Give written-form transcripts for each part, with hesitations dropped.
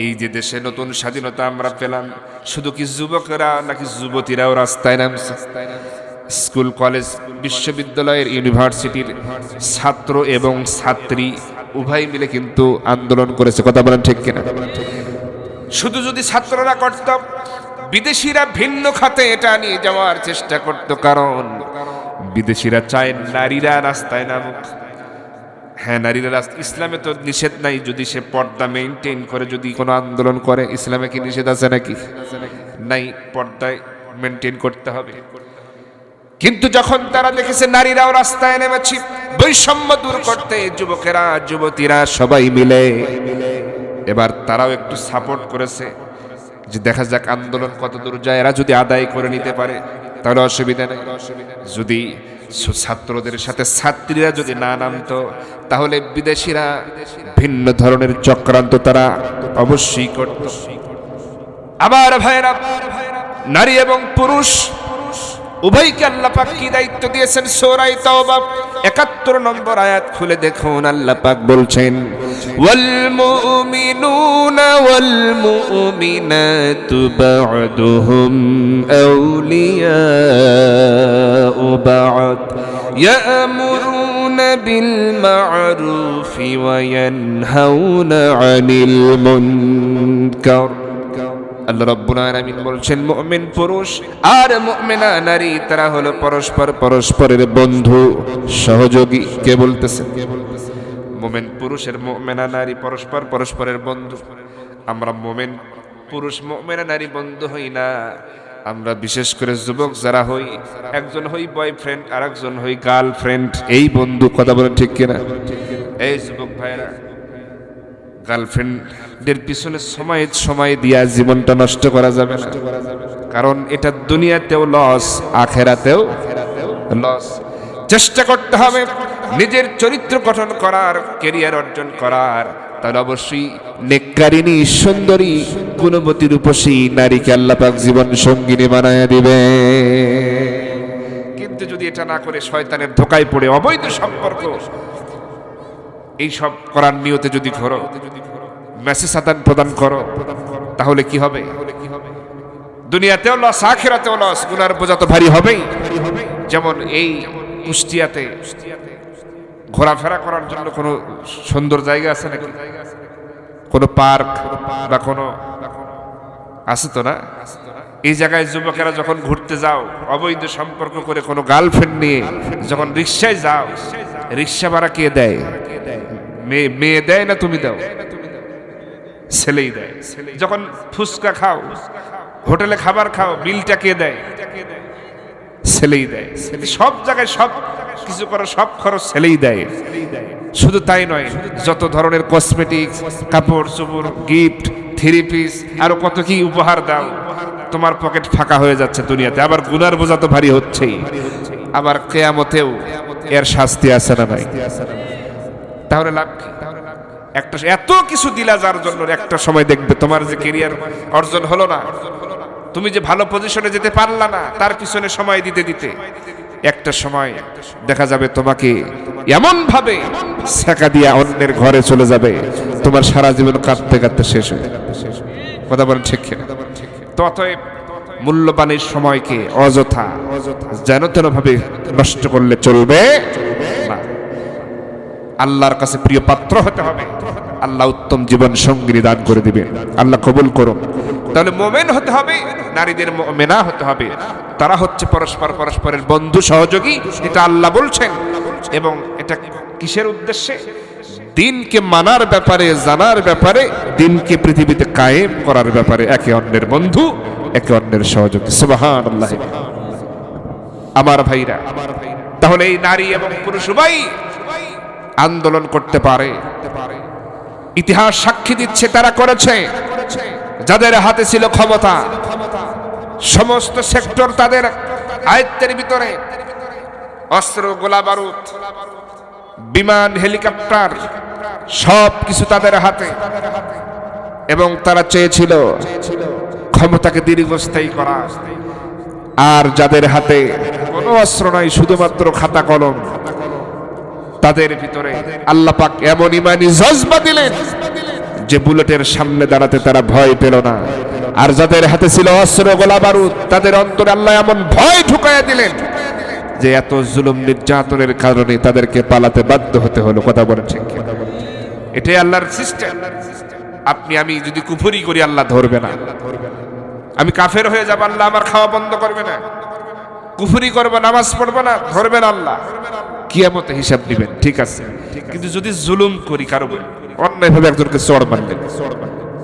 এই যে দেশে নতুন স্বাধীনতা আমরা পেলাম, শুধু কি যুবকেরা নাকি যুবতীরাও রাস্তায় নামছে? স্কুল, কলেজ, বিশ্ববিদ্যালয়ের, ইউনিভার্সিটির ছাত্র এবং ছাত্রী উভয় মিলে কিন্তু আন্দোলন করেছে। কথা বলেন ঠিক কিনা? শুধু যদি ছাত্ররা করত, বিদেশিরা ভিন্ন খাতে এটা নিয়ে যাওয়ার চেষ্টা করত, কারণ বিদেশিরা চায় নারীরা রাস্তায় নামুক। হ্যাঁ, নারীরা ইসলামে তো নিষেধ নাই, যদি সে পর্দা মেইনটেইন করে যদি কোনো আন্দোলন করে। ইসলামে কি নিষেধ আছে নাকি? নাই, পর্দায় মেইনটেইন করতে হবে। কিন্তু যখন তারা দেখেছে নারীরাও রাস্তায় নেমেছে বৈষম্য দূর করতে, যুবকেরা যুবতীরা সবাই মিলে, এবার তারাও একটু সাপোর্ট করেছে যে দেখা যাক আন্দোলন কত দূর যায়। এরা যদি আদায় করে নিতে পারে তাহলে অসুবিধা নেই। যদি ছাত্রদের সাথে ছাত্রীরা যদি না নামতো, তাহলে বিদেশিরা ভিন্ন ধরনের চক্রান্ত তারা অবশ্যই করত। আবার ভাইরা, নারী এবং পুরুষ উভয়কে আল্লাহ পাক কি দায়িত্ব দিয়েছেন? সূরা তাওবা ৭১ নম্বর আয়াত খুলে দেখুন, আল্লাহ পাক বলছেন, ওয়াল মুমিনুনা ওয়াল মুমিনাতু বা'দুহুম আউলিয়াউ বা'দ ইয়ামুরুনা বিল মা'রুফি ওয়া ইয়ানহাউনা আনিল মুনকার। আল্লাহ রাব্বুল আলামিন বলছেন, মুমিন পুরুষ আর মুমিনা নারী তারা হলো পরস্পরের বন্ধু, সহযোগী। কে বলতেছেন? মুমিন পুরুষের মুমিনা নারী পরস্পরের বন্ধু। আমরা মুমিন পুরুষ মুমিনা নারী বন্ধু হই না, আমরা বিশেষ করে যুবক যারা হই, একজন হই বয়ফ্রেন্ড আর একজন হই গার্লফ্রেন্ড, এই বন্ধু। কথা বলেন ঠিক কিনা? এই যুবক ভাইরা, গার্লফ্রেন্ডের পিছনে সময় দিয়া জীবনটা নষ্ট করা যাবে না, কারণ এটা দুনিয়াতেও লস, আখেরাতেও লস। চেষ্টা করতে হবে নিজের চরিত্র গঠন করার, ক্যারিয়ার অর্জন করার। তাহলে অবশ্যই নেককারিনী, সুন্দরী, গুণবতী, রূপসী নারীকে আল্লাহ পাক জীবন সঙ্গিনী বানায়া দিবে। কিন্তু যদি এটা না করে শয়তানের ধোকায় পড়ে অবৈধ সম্পর্ক এই সব করার নিয়তে যদি ঘোরো, মেসেজ আদান প্রদান করো, তাহলে কি হবে? দুনিয়াতেও লস, আখিরাতেও লস, গুনার বোঝা তো ভারী হবেই। যেমন এই কুষ্টিয়াতে ঘোরাফেরা করার জন্য কোনো সুন্দর জায়গা আছে নাকি? কোনো পার্ক বা কোনো আছে তো না? এই জায়গায় যুবকেরা যখন ঘুরতে যাও, অবৈধ সম্পর্ক করে কোনো গার্লফ্রেন্ড নিয়ে যখন রিক্সায় যাও, রিক্সা ভাড়া কে দেয়? মেয়ে দেয় না তুমি দাও? ছেলেই দেয়। যখন ফুচকা খাও, হোটেলে খাবার খাও, বিলটা কে দেয়? ছেলেই দেয়। সব জায়গায় সব কিছু করো, সব খরচ ছেলেই দেয়। শুধু তাই নয়, যত ধরনের কসমেটিক্স, কাপড় চোপড়, গিফট, থ্রি পিস, আরো কত কি উপহার দাও, তোমার পকেট ফাঁকা হয়ে যাচ্ছে দুনিয়াতে। আবার গুনার বোঝা তো ভারী হচ্ছেই, আবার কিয়ামতেও এর শাস্তি আছে না নাই? তাহলে লাভ কি? একটা এত কিছু দিলা যার জন্য একটা সময় দেখবে তোমার যে ক্যারিয়ার অর্জন হলো না, তুমি যে ভালো পজিশনে যেতে পারলা না, তার পিছনে সময় দিতে দিতে একটা সময় দেখা যাবে তোমাকে এমন ভাবে ছেকা দিয়া অন্যের ঘরে চলে যাবে, তোমার সারা জীবন কাঁদতে কাঁদতে শেষ হয়ে যাবে। কথা বলেন ঠিক কিনা? তো অতএব মূল্যবান এই সময়কে অযথা যেন তেন ভাবে নষ্ট করলে চলবে না। আল্লাহর কাছে প্রিয় পাত্র হতে হবে, আল্লাহ উত্তম জীবন সঙ্গী দান করে দিবেন। আল্লাহ কবুল করুন। তাহলে মুমিন হতে হবে, নারীদের মুমিনা হতে হবে। তারা হচ্ছে পরস্পরের বন্ধু, সহযোগী, এটা আল্লাহ বলছেন। এবং এটা কিসের উদ্দেশ্যে? দিনকে মানার ব্যাপারে, জানার ব্যাপারে, দিনকে পৃথিবীতে কায়েম করার ব্যাপারে, একে অন্যের বন্ধু, একে অন্যের সহযোগী। সুবহানাল্লাহ। আমার ভাইরা, তাহলে এই নারী এবং পুরুষ উভয় আন্দোলন করতে পারে। ইতিহাস সাক্ষী দিচ্ছে তারা করেছে। যাদের হাতে ছিল ক্ষমতা, সমস্ত সেক্টর তাদের আয়ত্তের ভিতরে, অস্ত্র, গোলা বারুদ, বিমান, হেলিকপ্টার, সব কিছু তাদের হাতে। এবং তারা চেয়েছিল ক্ষমতাকে দীর্ঘস্থায়ী করা। আর যাদের হাতে কোনো অস্ত্র নাই, শুধুমাত্র খাতা কলম, তাদের ভিতরে আল্লাহ পাক এমন ইমানি জজবা দিলেন যে বুলেটের সামনে দাঁড়াতে তারা ভয় পেল না, আর যাদের হাতে ছিল অস্ত্র গোলা বারুদ তাদের অন্তরে আল্লাহ এমন ভয় ঢুকাইয়া দিলেন যে এত জুলুম নির্যাতনের কারণে তাদেরকে পালাতে বাধ্য হতে হলো। কথা বলেন ঠিক কি? এটাই আল্লাহর সিস্টেম। আপনি আমি যদি কুফরি করি আল্লাহ ধরবে না, আমি কাফের হয়ে যাব আল্লাহ আমার খাওয়া বন্ধ করবে না, কুফরি করবো নামাজ পড়বো না, ধরবেন আল্লাহ, কিয়ামতে হিসাব দিবেন। ঠিক আছে, কিন্তু যদি জুলুম করি কারো অন্যায়ভাবে একজনকে চড় মারলেন,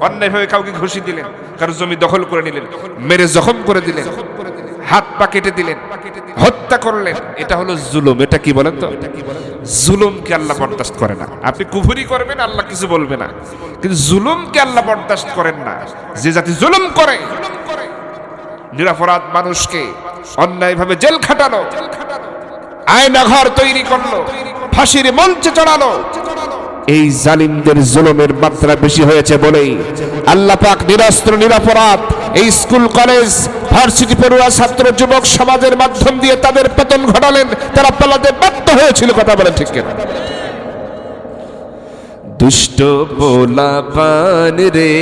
অন্যায়ভাবে কাউকে ঘুষি দিলেন, কারো জমি দখল করে নিলেন, মেরে জখম করে দিলেন, হাত পা কেটে দিলেন, হত্যা করলেন, এটা হলো জুলুম। এটা কি বলেন তো? জুলুমকে আল্লাহ বরদাস্ত করে না। আপনি কুফরি করবেন আল্লাহ কিছু বলবে না, কিন্তু জুলুমকে আল্লাহ বরদাস্ত করেন না। যে জাতি জুলুম করে, নিরপরাধ মানুষকে অন্যায়ভাবে জেল খাটালো, আয়না ঘর তৈরি করলো, ফাঁসির মঞ্চে চড়ালো, এই জালিমদের জুলুমের মাত্রা বেশি হয়েছে বলেই আল্লাহ পাক নিরস্ত্র নিরপরাধ এই স্কুল কলেজ ভার্সিটি পড়ুয়া ছাত্র যুবক সমাজের মাধ্যম দিয়ে তাদের পতন ঘটালেন, তারা পালাতে বাধ্য হয়েছিল। কথা বলেন ঠিক কিনা? দুষ্ট পোলাপান রে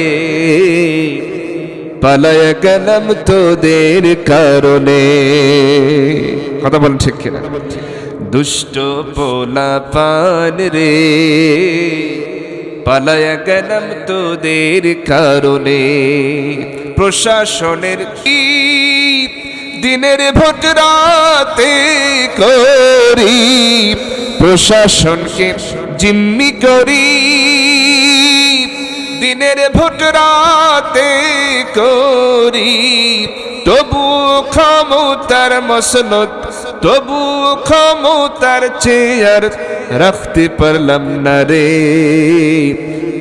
পালায়া গেলাম তোদের কারণে। কথা বলেন ঠিক কিনা? দুষ্ট পোলাপান রে পালায়া গেলাম তোদের কারণে। প্রশাসনের কি দিনের ভোট রাতে করি, প্রশাসনকে জিম্মি করি, দিনের ভোট রাতে করি, তবু ক্ষমতার মসনদ, তবু ক্ষমতার চেয়ার রাখতে পারলাম না রে।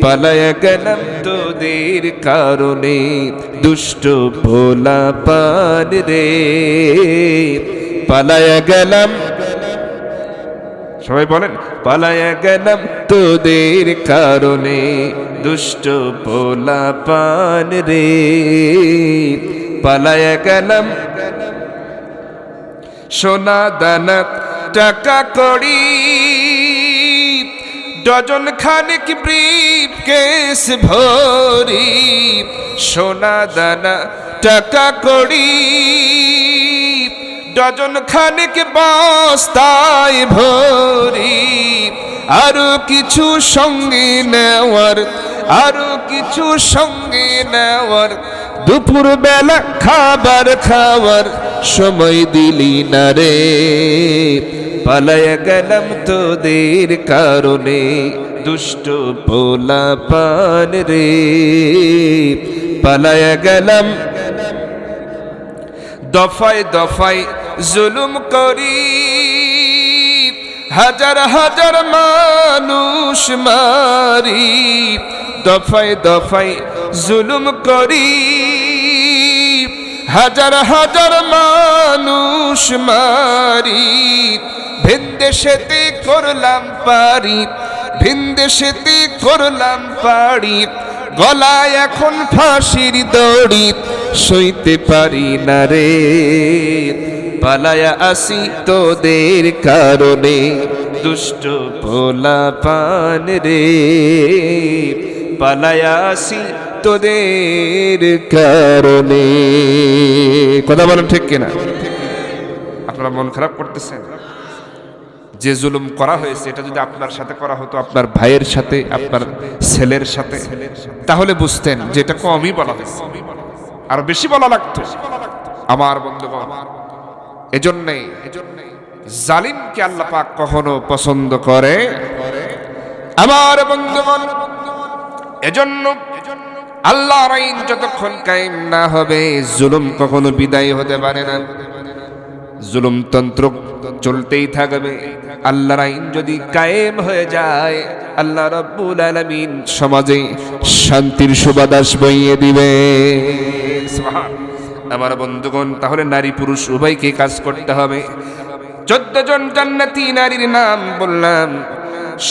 পালায়া গেলাম তোদের কারণে, দুষ্ট পোলাপান রে পালায়া গেলাম। সবাই বলেন, পালায়া গেলাম তোদের কারণে, দুষ্ট পোলাপান রে পালায়া গেলাম। সোনা দানা টাকা কড়ি ডজন খানেক ব্রিফ কেস ভরি, সোনা দানা টাকা কড়ি ডজন খানেক বস্তায় ভরি, আরো কিছু সঙ্গে নেওয়ার, আরো কিছু সঙ্গে নেওয়ার, দুপুর বেলা খাবার খাওয়ার সময় দিলি না রে। পালায়া গেলাম তোদের কারণে, দুষ্ট পোলাপান রে পালায়া গেলাম। দফায় দফায় জুলুম করি, হাজার হাজার মানুষ মারি, দফায় দফায় জুলুম করি, হাজার হাজার মানুষ মারি, ভিনদেশেতে করলাম পারি, ভিনদেশেতে করলাম পারি, গলায় এখন ফাঁসির দড়ি সইতে পারি না রে। পালায়া আসি তোদের কারণে, দুষ্ট পোলাপান রে পালায়া আসি তোদের কারণে। কথা বলেন ঠিক কিনা? আপনারা মন খারাপ করতেছেন? যে জুলুম করা হয়েছে এটা যদি আপনার সাথে করা হতো, আপনার ভাইয়ের সাথে, আপনার ছেলের সাথে, তাহলে বুঝতেন যে এটা কমই বলা হয়েছে, আর বেশি বলা লাগতো। আমার বন্ধুগণ, এজন্যই জালিমকে আল্লাহ পাক কখনো পছন্দ করে। আমার বন্ধুগণ, এজন্য আল্লাহর আইন যতক্ষণ কায়েম না হবে জুলুম কখনো বিদায় হতে পারে না। জুলুমতন্ত্র চলতেই থাকবে। আল্লাহর আইন যদি কায়েম হয়ে যায়, আল্লাহ রাব্বুল আলামিন সমাজে শান্তির সুবাতাস বইয়ে দিবে। আমার বন্ধুগণ, তাহলে নারী পুরুষ উভয়কে কাজ করতে হবে। 14 জন জান্নাতি নারীর নাম বললাম,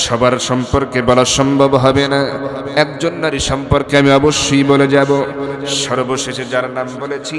সবার সম্পর্কে বলা সম্ভব হবে না। একজন নারী সম্পর্কে আমি অবশ্যই বলে যাব। সর্বশেষে যার নাম বলেছি